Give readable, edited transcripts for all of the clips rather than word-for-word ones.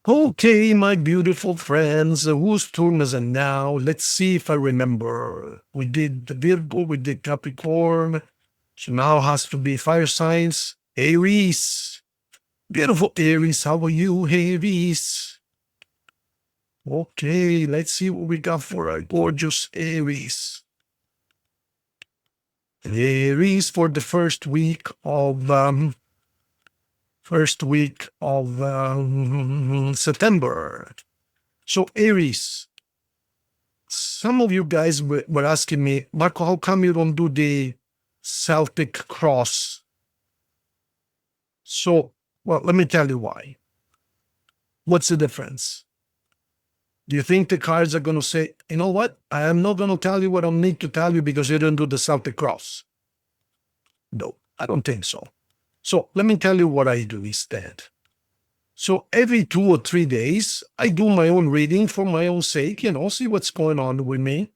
Okay, my beautiful friends, whose turn is it now? Let's see if I remember. We did the Virgo, we did Capricorn. So now has to be fire signs. Aries. Beautiful Aries, how are you, Aries? Okay, let's see what we got for our gorgeous Aries. Aries for the first week of September. So Aries, some of you guys were asking me, Marco, how come you don't do the Celtic cross? So, well, let me tell you why. What's the difference? Do you think the cards are going to say, you know what? I am not going to tell you what I need to tell you because you didn't do the Celtic cross? No, I don't think so. So let me tell you what I do instead. So every 2 or 3 days, I do my own reading for my own sake, see what's going on with me.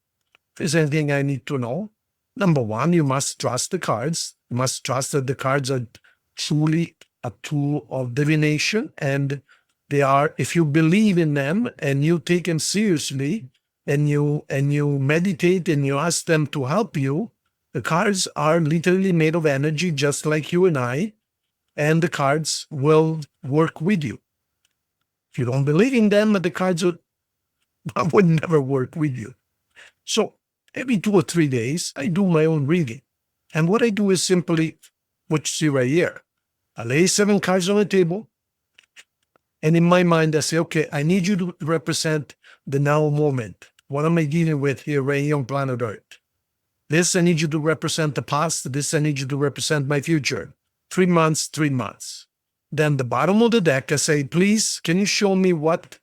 If there's anything I need to know. Number one, you must trust the cards. You must trust that the cards are truly a tool of divination, and they are, if you believe in them and you take them seriously and you meditate and you ask them to help you, the cards are literally made of energy just like you and I, and the cards will work with you. If you don't believe in them, the cards would never work with you. So every 2 or 3 days, I do my own reading. And what I do is simply what you see right here. I lay 7 cards on the table. And in my mind, I say, okay, I need you to represent the now moment. What am I dealing with here right here on planet Earth? This, I need you to represent the past. This, I need you to represent my future. 3 months, 3 months. Then the bottom of the deck, I say, please, can you show me what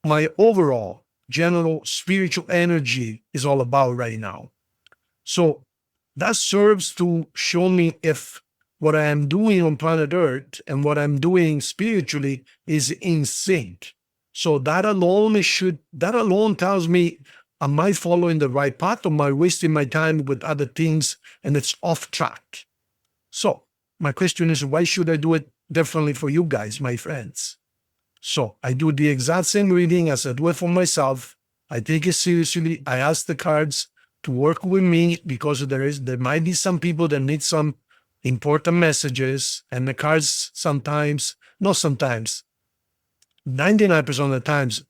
my overall general spiritual energy is all about right now? So that serves to show me if what I am doing on planet Earth and what I'm doing spiritually is in sync. So that alone tells me, am I following the right path or am I wasting my time with other things and it's off track? So my question is, why should I do it differently for you guys, my friends? So I do the exact same reading as I do it for myself. I take it seriously. I ask the cards to work with me because there might be some people that need some important messages, and the cards sometimes, not sometimes, 99% of the times,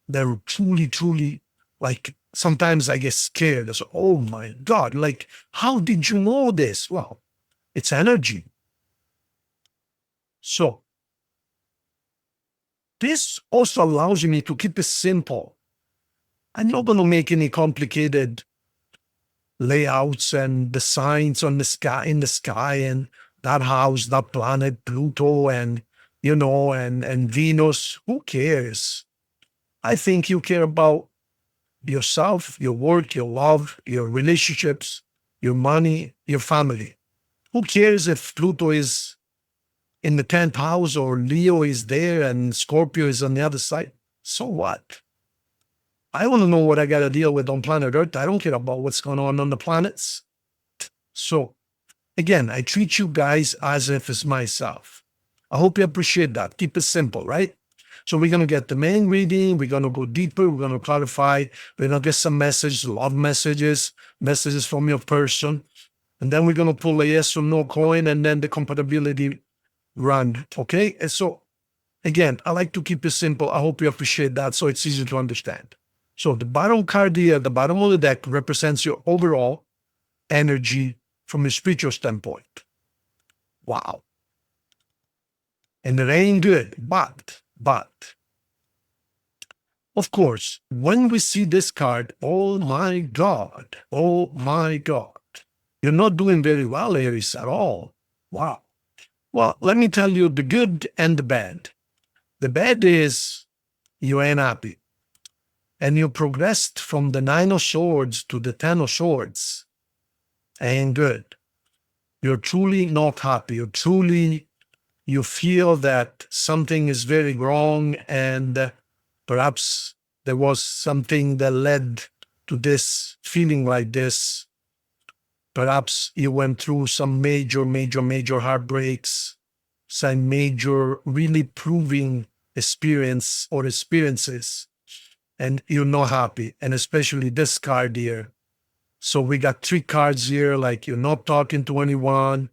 they're truly like, sometimes I get scared. I say, oh my God, like, how did you know this? Well, it's energy. So this also allows me to keep it simple. I'm not going to make any complicated layouts and the signs on the sky, in the sky, and that house, that planet, Pluto, and and Venus. Who cares? I think you care about yourself, your work, your love, your relationships, your money, your family. Who cares if Pluto is in the 10th house or Leo is there and Scorpio is on the other side? So what? I want to know what I got to deal with on planet Earth. I don't care about what's going on the planets. So again, I treat you guys as if it's myself. I hope you appreciate that. Keep it simple, right? So we're going to get the main reading. We're going to go deeper. We're going to clarify. We're going to get some messages, love messages from your person. And then we're going to pull a yes or no coin and then the compatibility run. Okay? And so again, I like to keep it simple. I hope you appreciate that so it's easy to understand. So the bottom card here at the bottom of the deck represents your overall energy from a spiritual standpoint. Wow. And it ain't good, but, of course, when we see this card, oh my God, you're not doing very well, Aries, at all. Wow. Well, let me tell you the good and the bad. The bad is you ain't happy. And you progressed from the 9 of Swords to the 10 of Swords. Ain't good. You're truly not happy. You feel that something is very wrong and perhaps there was something that led to this feeling like this. Perhaps you went through some major heartbreaks, some major really proving experience or experiences, and you're not happy. And especially this card here. So we got 3 cards here, like you're not talking to anyone,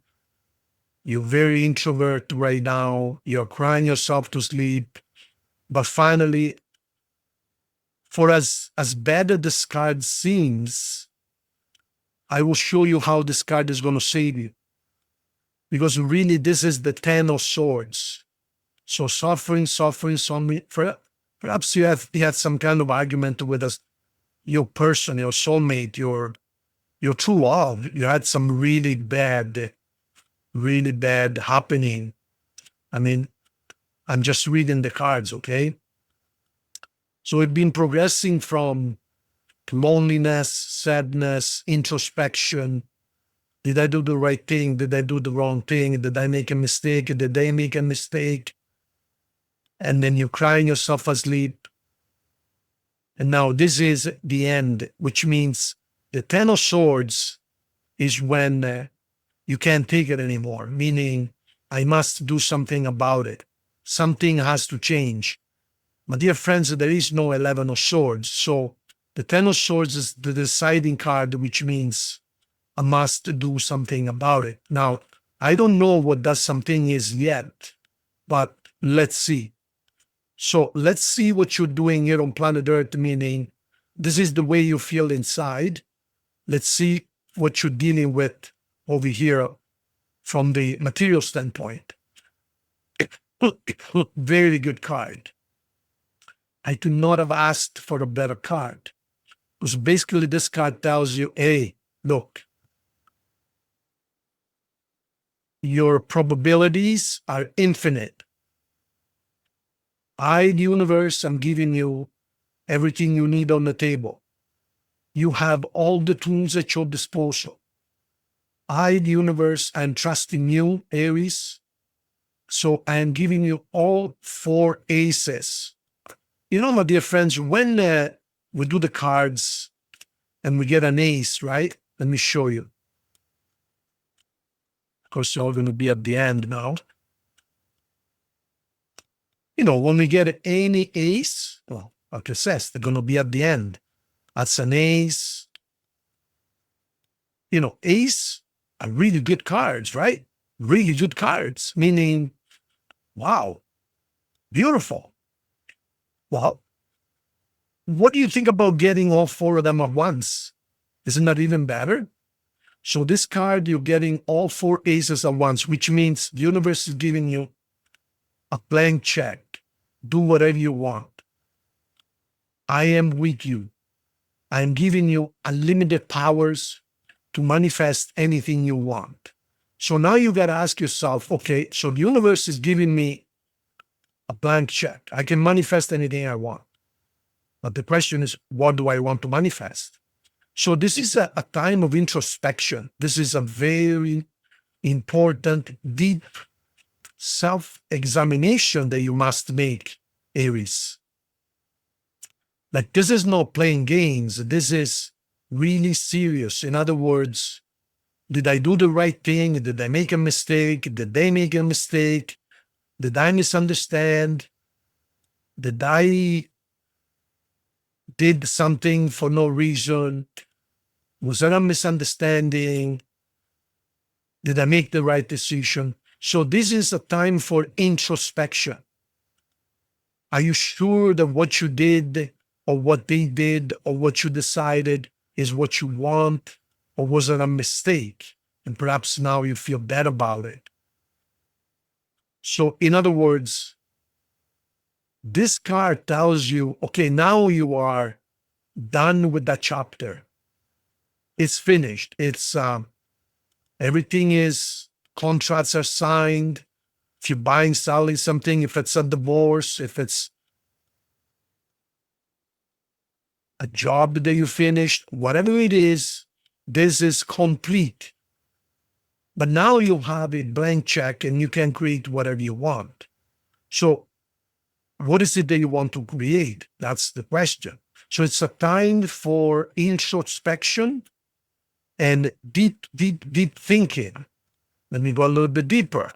you're very introvert right now, you're crying yourself to sleep. But finally, for as bad as this card seems, I will show you how this card is going to save you. Because really, this is the 10 of Swords. So suffering. Perhaps you had some kind of argument with your person, your soulmate, your true love. You had some really bad happening. I mean, I'm just reading the cards, okay? So we've been progressing from loneliness, sadness, introspection. Did I do the right thing? Did I do the wrong thing? Did I make a mistake? Did they make a mistake? And then you're crying yourself asleep. And now this is the end, which means the 10 of Swords is when you can't take it anymore, meaning I must do something about it. Something has to change. My dear friends, there is no 11 of Swords. So the 10 of Swords is the deciding card, which means I must do something about it. Now, I don't know what that something is yet, but let's see. So let's see what you're doing here on planet Earth, meaning this is the way you feel inside. Let's see what you're dealing with over here from the material standpoint. Very good card. I could not have asked for a better card. Because basically this card tells you, hey, look, your probabilities are infinite. I, the universe, am giving you everything you need on the table. You have all the tools at your disposal. I, the universe, am trusting you, Aries. So I am giving you all 4 aces. You know, my dear friends, when we do the cards and we get an ace, right? Let me show you. Of course, you're all going to be at the end now. You know, when we get any ace, well, like it says, they're going to be at the end. That's an ace. You know, ace are really good cards, right? Really good cards, meaning, wow, beautiful. Well, what do you think about getting all 4 of them at once? Isn't that even better? So this card, you're getting all 4 aces at once, which means the universe is giving you a blank check. Do whatever you want. I am with you. I am giving you unlimited powers to manifest anything you want. So now you got to ask yourself, okay, so the universe is giving me a blank check. I can manifest anything I want. But the question is, what do I want to manifest? So this is a time of introspection. This is a very important, deep self-examination that you must make, Aries. Like, this is not playing games. This is really serious. In other words, did I do the right thing? Did I make a mistake? Did they make a mistake? Did I misunderstand? Did I did something for no reason? Was there a misunderstanding? Did I make the right decision? So this is a time for introspection. Are you sure that what you did or what they did or what you decided is what you want? Or was it a mistake? And perhaps now you feel bad about it. So in other words, this card tells you, okay, now you are done with that chapter. It's finished. It's everything is, contracts are signed. If you're buying, selling something, if it's a divorce, if it's a job that you finished, whatever it is, this is complete. But now you have a blank check and you can create whatever you want. So what is it that you want to create? That's the question. So it's a time for introspection and deep thinking. Let me go a little bit deeper.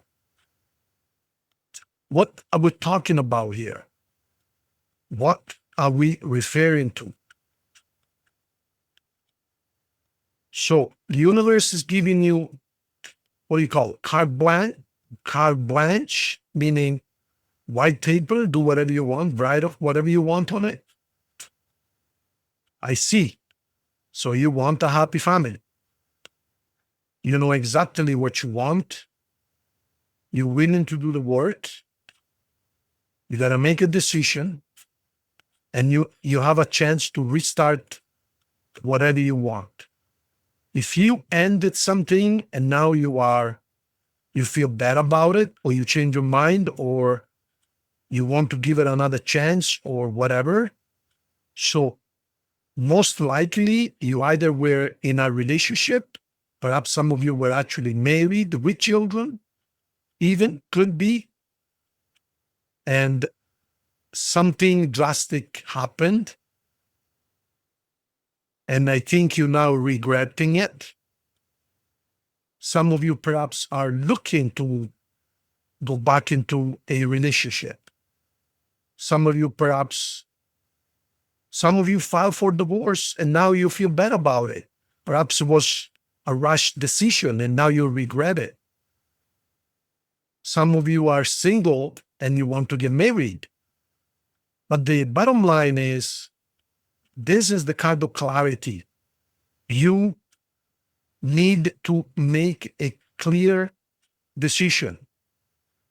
What are we talking about here? What are we referring to? So the universe is giving you, what do you call it? Carte blanche, meaning white paper, do whatever you want, write off whatever you want on it. I see. So you want a happy family. You know exactly what you want. You're willing to do the work. You got to make a decision, and you have a chance to restart whatever you want. If you ended something and now you feel bad about it, or you change your mind, or you want to give it another chance or whatever. So most likely you either were in a relationship, perhaps some of you were actually married with children, even could be, and something drastic happened. And I think you're now regretting it. Some of you perhaps are looking to go back into a relationship. Some of you filed for divorce and now you feel bad about it. Perhaps it was a rushed decision and now you regret it. Some of you are single and you want to get married. But the bottom line is, this is the kind of clarity. You need to make a clear decision.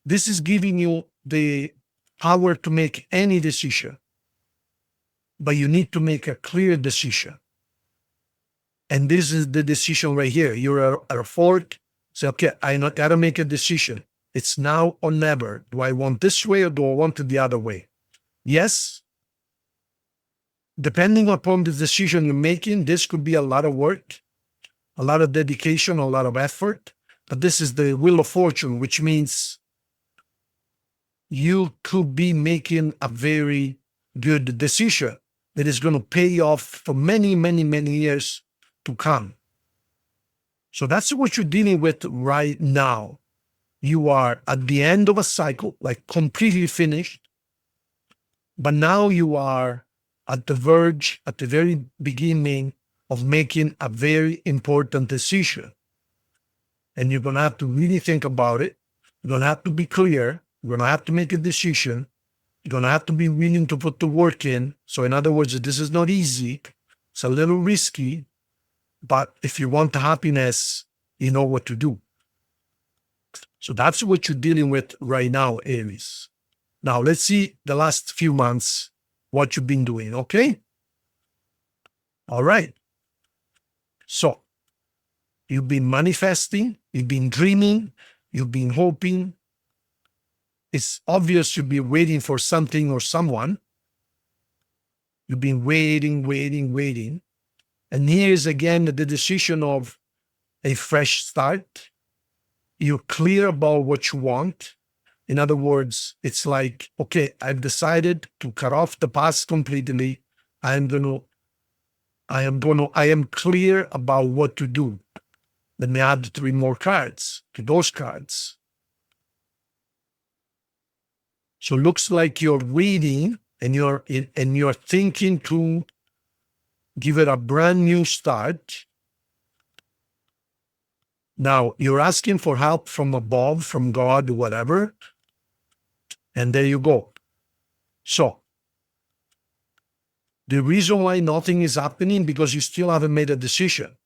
This is giving you the power to make any decision, but you need to make a clear decision. And this is the decision right here. You're at a fork. Say, okay, I got to make a decision. It's now or never. Do I want this way or do I want it the other way? Yes. Depending upon the decision you're making, this could be a lot of work, a lot of dedication, a lot of effort. But this is the wheel of fortune, which means you could be making a very good decision that is going to pay off for many, many, many years to come. So that's what you're dealing with right now. You are at the end of a cycle, like completely finished, but now you are at the verge, at the very beginning of making a very important decision. And you're going to have to really think about it. You're going to have to be clear. You're going to have to make a decision. You're going to have to be willing to put the work in. So in other words, this is not easy. It's a little risky, but if you want the happiness, you know what to do. So that's what you're dealing with right now, Aries. Now let's see the last few months, what you've been doing, okay? All right. So you've been manifesting, you've been dreaming, you've been hoping. It's obvious you've been waiting for something or someone. You've been waiting. And here's again the decision of a fresh start. You're clear about what you want. In other words, it's like, okay, I've decided to cut off the past completely. I am clear about what to do. Let me add 3 more cards to those cards. So it looks like you're reading and you're thinking to give it a brand new start. Now you're asking for help from above, from God, whatever. And there you go. So the reason why nothing is happening, because you still haven't made a decision.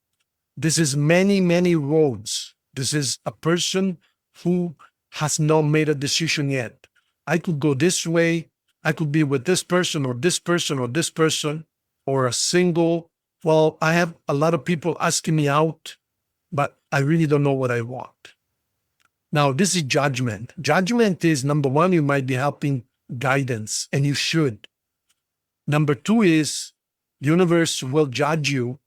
This is many roads. This is a person who has not made a decision yet. I could go this way. I could be with this person or this person or this person, or a single. Well, I have a lot of people asking me out, but I really don't know what I want. Now, this is judgment. Judgment is, number 1, you might be helping guidance, and you should. Number 2 is the universe will judge you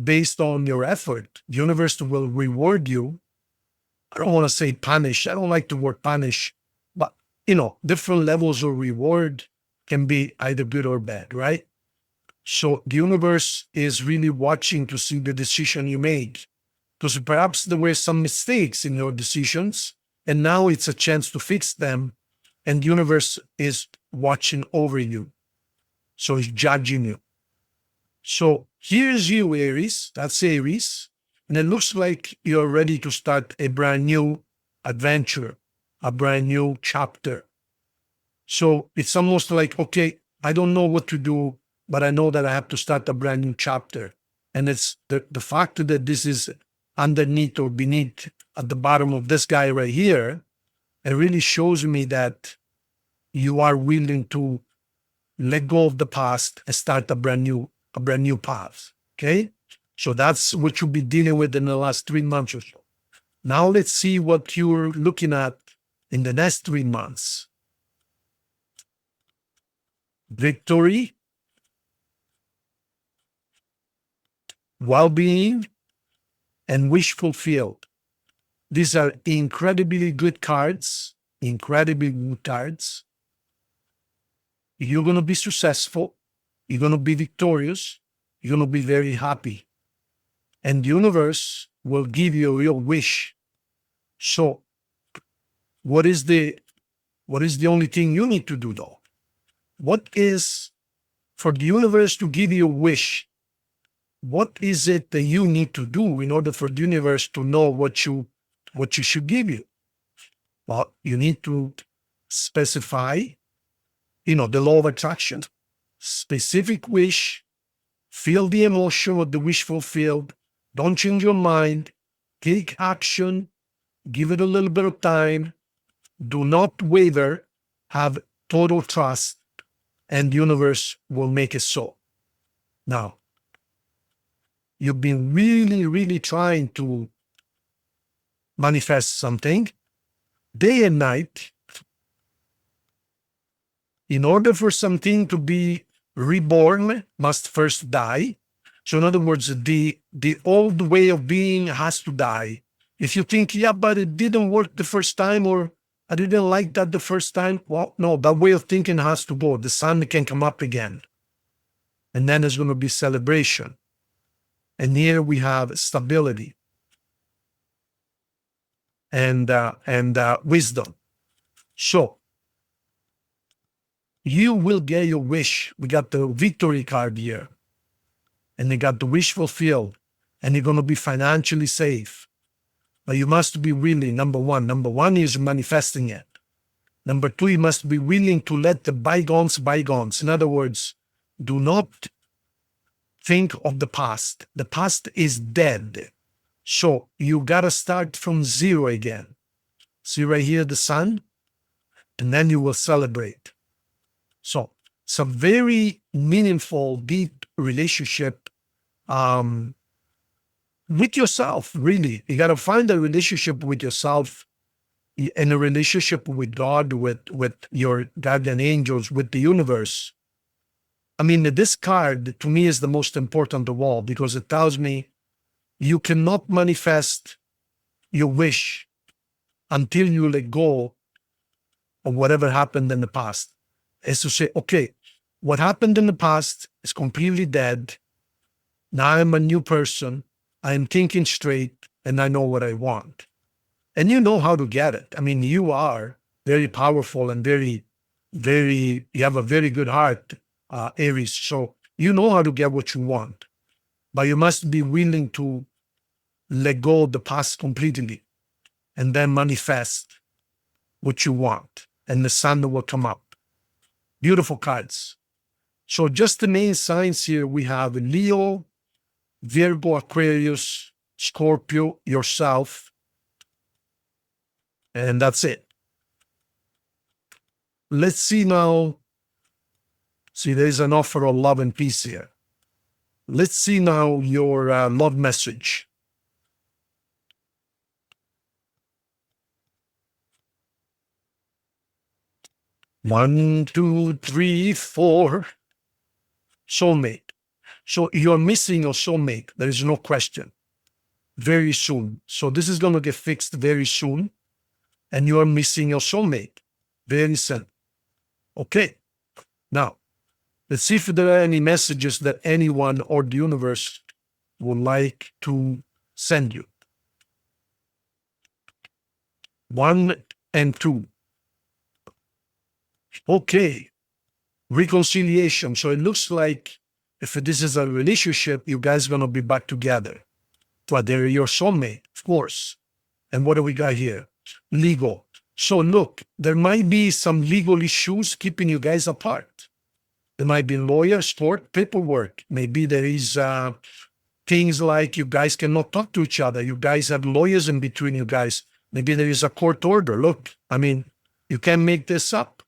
based on your effort. The universe will reward you. I don't want to say punish. I don't like the word punish, but different levels of reward can be either good or bad, right? So the universe is really watching to see the decision you made, because perhaps there were some mistakes in your decisions and now it's a chance to fix them, and the universe is watching over you. So it's judging you. So here's you, Aries. That's Aries. And it looks like you're ready to start a brand new adventure, a brand new chapter. So it's almost like, okay, I don't know what to do, but I know that I have to start a brand new chapter. And it's the fact that this is underneath or beneath at the bottom of this guy right here, it really shows me that you are willing to let go of the past and start a brand new path. Okay? So that's what you'll be dealing with in the last 3 months or so. Now let's see what you're looking at in the next 3 months. Victory, well-being, and wish fulfilled. These are incredibly good cards, incredibly good cards. You're going to be successful. You're going to be victorious. You're going to be very happy. And the universe will give you a real wish. So what is the only thing you need to do though? What is, for the universe to give you a wish, what is it that you need to do in order for the universe to know what you should give you? Well, you need to specify, the law of attraction, specific wish, feel the emotion of the wish fulfilled, don't change your mind, take action, give it a little bit of time, do not waver, have total trust, and the universe will make it so. Now, you've been really, really trying to manifest something day and night. In order for something to be reborn, must first die. So in other words, the old way of being has to die. If you think, yeah, but it didn't work the first time, or I didn't like that the first time, well, no, that way of thinking has to go. The sun can come up again. And then there's going to be celebration. And here we have stability and wisdom. So you will get your wish. We got the victory card here. And they got the wish fulfilled. And you're going to be financially safe. But you must be willing, number one. Number one is manifesting it. Number two, you must be willing to let the bygones bygones. In other words, do not think of the past. The past is dead. So you got to start from zero again. See right here, the sun? And then you will celebrate. So it's a very meaningful, deep relationship with yourself, really. You got to find a relationship with yourself and a relationship with God, with your guardian angels, with the universe. I mean, this card to me is the most important of all because it tells me you cannot manifest your wish until you let go of whatever happened in the past. It's to say, okay, what happened in the past is completely dead. Now I'm a new person. I am thinking straight and I know what I want. And you know how to get it. I mean, you are very powerful and you have a very good heart, Aries. So you know how to get what you want. But you must be willing to let go of the past completely and then manifest what you want. And the sun will come up. Beautiful cards. So just the main signs here, we have Leo, Virgo, Aquarius, Scorpio, yourself, and that's it. Let's see now. See, there's an offer of love and peace here. Let's see now your love message. One, two, three, four. Soulmate. So you're missing your soulmate. There is no question. Very soon. So this is going to get fixed very soon. And you are missing your soulmate. Very soon. Okay. Now, let's see if there are any messages that anyone or the universe would like to send you. 1 and 2. Okay. Reconciliation. So it looks like if this is a relationship, you guys are going to be back together. But they're your soulmate, of course. And what do we got here? Legal. So look, there might be some legal issues keeping you guys apart. There might be lawyers, court, paperwork. Maybe there is things like you guys cannot talk to each other. You guys have lawyers in between you guys. Maybe there is a court order. Look, I mean, you can't make this up.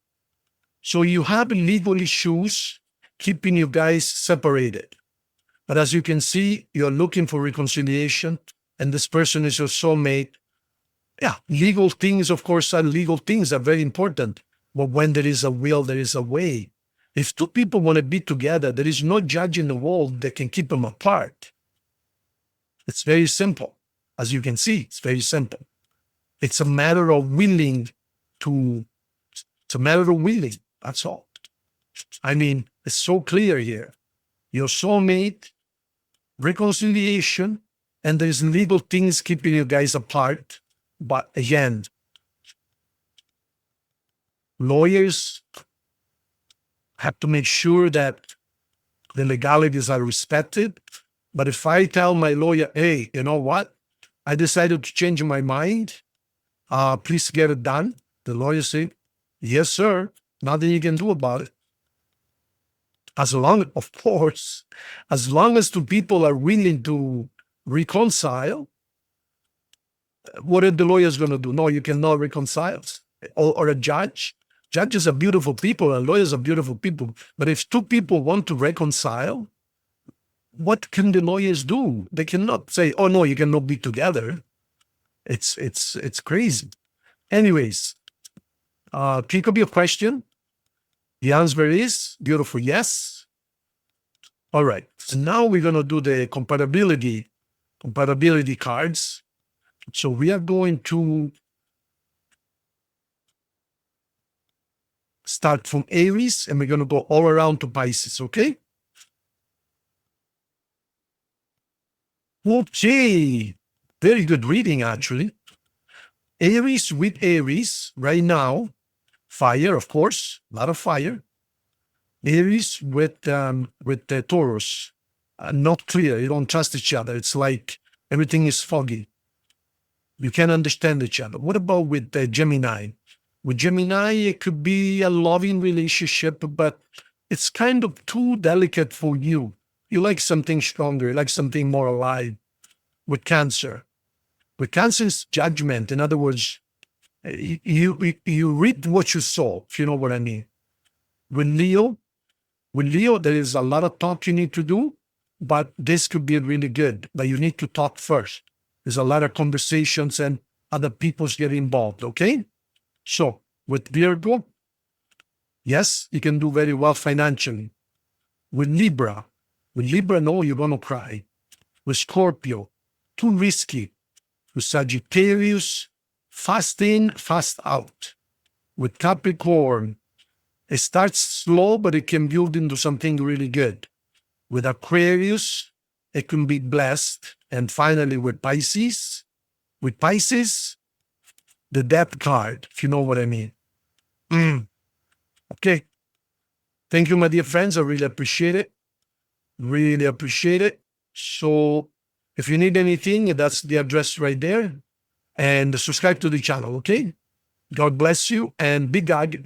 So you have legal issues keeping you guys separated. But as you can see, you're looking for reconciliation, and this person is your soulmate. Yeah, legal things, of course, are legal things are very important. But when there is a will, there is a way. If two people want to be together, there is no judge in the world that can keep them apart. It's very simple. As you can see, it's very simple. It's a matter of willing to, it's a matter of willing. That's all. I mean, it's so clear here. Your soulmate, reconciliation, and there's legal things keeping you guys apart. But again, lawyers have to make sure that the legalities are respected. But if I tell my lawyer, hey, you know what? I decided to change my mind. Please get it done. The lawyer said, yes, sir. Nothing you can do about it. As long, of course, as long as two people are willing to reconcile, what are the lawyers going to do? No, you cannot reconcile. Or a judge. Judges are beautiful people and lawyers are beautiful people. But if two people want to reconcile, what can the lawyers do? They cannot say, oh no, you cannot be together. It's crazy. Anyways, think of your question. The answer is beautiful, yes. All right. So now we're going to do the compatibility cards. So we are going to start from Aries and we're going to go all around to Pisces, okay? Okay. Very good reading, actually. Aries with Aries right now. Fire, of course, a lot of fire. Aries with the Taurus, not clear. You don't trust each other. It's like everything is foggy. You can't understand each other. What about with the Gemini? With Gemini, it could be a loving relationship, but it's kind of too delicate for you. You like something stronger. You like something more alive. With Cancer. With Cancer is judgment. In other words, you read what you saw, if you know what I mean. With Leo, there is a lot of talk you need to do, but this could be really good. But you need to talk first. There's a lot of conversations and other people's get involved, okay? So, with Virgo, yes, you can do very well financially. With Libra, no, you're going to cry. With Scorpio, too risky. With Sagittarius, fast in, fast out. With Capricorn, it starts slow, but it can build into something really good. With Aquarius, it can be blessed. And finally, with Pisces, the Death card, if you know what I mean. Okay. Thank you, my dear friends. I really appreciate it. Really appreciate it. So if you need anything, that's the address right there. And subscribe to the channel, okay? God bless you and big hug.